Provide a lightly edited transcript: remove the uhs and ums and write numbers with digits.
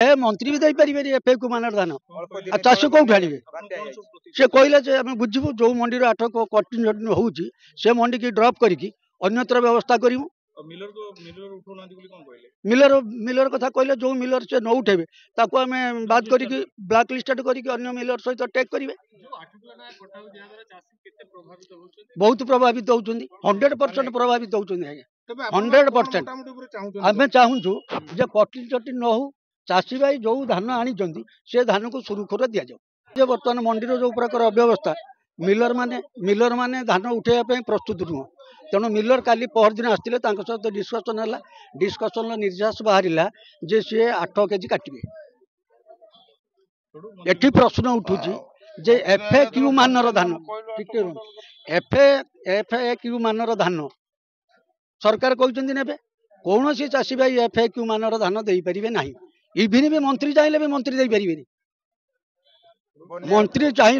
ए मंत्री भी देपारे एफए को मान धान चाष कौट आने से कहले आम बुझू जो मंडी 8 कंटिन्यू हो मंडी की ड्रप करके अन्यत्र व्यवस्था करूँ मिलर मिलर कथा कहले जो मिलर से न उठे ताको आम बाद करके ब्लैक लिस्टेड करके अन्य मिलर सहित टेक करेंगे बहुत प्रभावित होती 100% प्रभावित होती 100% आम चाहूँ कटिंग चटिंग न हो चाषी भाई जो धान आनी से धान को सुरुखुर दि जाऊ बर्तमान मंडी जो प्रकार अव्यवस्था मिलर माने धान उठेवा प्रस्तुत नुह तेणु मिलर काली पहर दिन आसते सहित डिस्कसन है डिस्कसन निर्यास बाहर जे सी 8 केजी काटे एटी प्रश्न उठू जे एफए क्यू मानर धान एफए क्यू मानर धान सरकार कहते ने कौन सी चाषी भाई एफए क्यू मानर धान दे पारे ना इभिन भी मंत्री चाहिए भी मंत्री दे पारे मंत्री चाहिए